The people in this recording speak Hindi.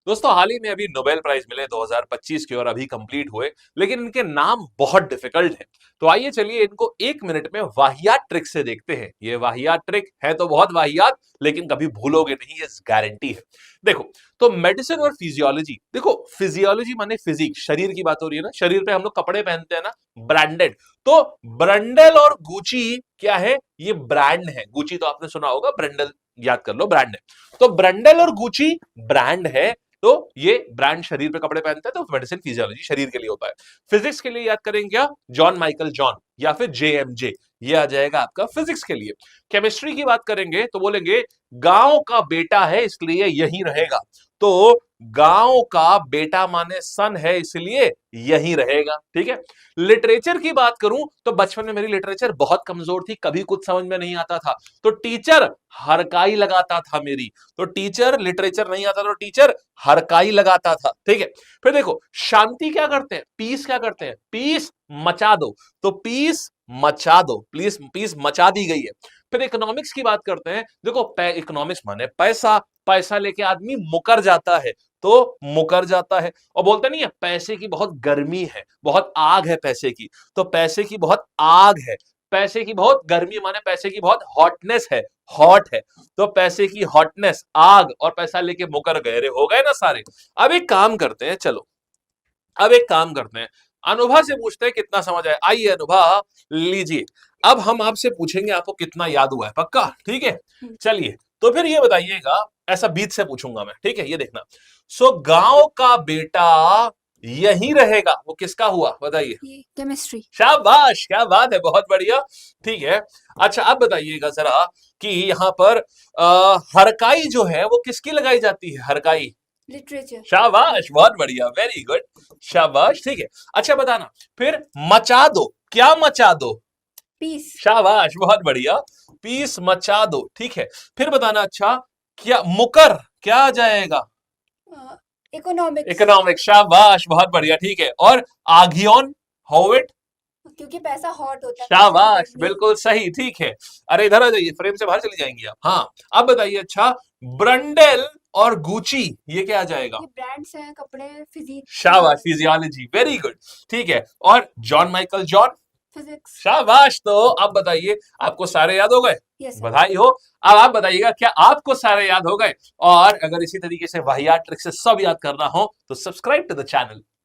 दोस्तों हाल ही में अभी नोबेल प्राइज मिले 2025 के और अभी कंप्लीट हुए, लेकिन इनके नाम बहुत डिफिकल्ट हैं। तो आइए चलिए इनको एक मिनट में वाहियात ट्रिक से देखते हैं। ये वाहियात ट्रिक है तो बहुत वाहियात, लेकिन कभी भूलोगे नहीं, ये गारंटी है। देखो, तो मेडिसिन और फिजियोलॉजी, देखो फिजियोलॉजी माने फिजिक्स, शरीर की बात हो रही है ना, शरीर पे हम लोग कपड़े पहनते हैं ना, ब्रांडेड। तो ब्रंडल और गुची क्या है? ये ब्रांड है। गुची तो आपने सुना होगा, ब्रंडल याद कर लो, ब्रांड है। तो ब्रंडल और गुची ब्रांड है, तो ये ब्रांड शरीर पे कपड़े पहनते हैं, तो मेडिसिन फिजियोलॉजी शरीर के लिए होता है। फिजिक्स के लिए याद करेंगे क्या? जॉन माइकल जॉन या फिर जेएमजे, ये आ जाएगा आपका फिजिक्स के लिए। केमिस्ट्री की बात करेंगे तो बोलेंगे गांव का बेटा है इसलिए यही रहेगा। तो गांव का बेटा माने सन है, इसलिए यही रहेगा। ठीक है। लिटरेचर की बात करूं तो बचपन में मेरी लिटरेचर बहुत कमजोर थी, कभी कुछ समझ में नहीं आता था, तो टीचर हरकाई लगाता था मेरी। तो टीचर, लिटरेचर नहीं आता तो टीचर हरकाई लगाता था। ठीक है। फिर देखो, शांति क्या करते हैं? पीस क्या करते हैं? पीस मचा दो। तो पीस मचा दो, प्लीज पीस मचा दी गई है। फिर इकोनॉमिक्स की बात करते हैं। देखो, इकोनॉमिक्स माने पैसा, पैसा लेके आदमी मुकर जाता है, तो मुकर जाता है। और बोलते नहीं है पैसे की बहुत गर्मी है, बहुत आग है पैसे की, तो पैसे की बहुत आग है। पैसे की बहुत गर्मी माने पैसे की बहुत हॉटनेस है, हॉट है। तो पैसे की हॉटनेस, आग, और पैसा लेके मुकर गए रे, हो गए ना सारे। अब एक काम करते हैं, चलो अब एक काम करते हैं, अनुभा से पूछते हैं कितना समझ आया। आइए अनुभा, लीजिए। अब हम आपसे पूछेंगे आपको कितना याद हुआ है, पक्का? ठीक है, चलिए। तो फिर ये बताइएगा, ऐसा बीच से पूछूंगा मैं, ठीक है? ये देखना। गांव का बेटा यही रहेगा, वो किसका हुआ बताइए? केमिस्ट्री। शाबाश, क्या बात है, बहुत बढ़िया। ठीक है। अच्छा, अब बताइएगा जरा कि यहां पर हरकाई जो है वो किसकी लगाई जाती है? हरकाई। लिटरेचर। शाबाश, बहुत बढ़िया, वेरी गुड, शाबाश। ठीक है। अच्छा बताना, फिर मचा दो, क्या मचा दो? पीस। शाबाश, बहुत बढ़िया, पीस मचा दो। ठीक है। फिर बताना, अच्छा क्या मुकर क्या आ जाएगा? इकोनॉमिक्स। इकोनॉमिक, शाबाश, बहुत बढ़िया। ठीक है। और आगियोन, हाउ इट? क्योंकि पैसा हॉट होता है, पैसे की शाबाश, गर्मी। बिल्कुल सही। ठीक है। अरे इधर आ जाइए, फ्रेम से बाहर चली जाएंगी आप। हाँ, अब बताइए, अच्छा ब्रंडेल और गुची, ये क्या आ जाएगा? ये ब्रांड्स हैं कपड़े, शाबाश, फिजियोलॉजी। Physiology, very good. ठीक है। और जॉन माइकल जॉन? फिजिक्स। शाबाश। तो अब बताइए, आपको सारे याद हो गए? Yes sir. बधाई हो। अब आप बताइएगा, क्या आपको सारे याद हो गए? और अगर इसी तरीके से वाहियात ट्रिक से सब याद करना हो तो सब्सक्राइब टू द चैनल।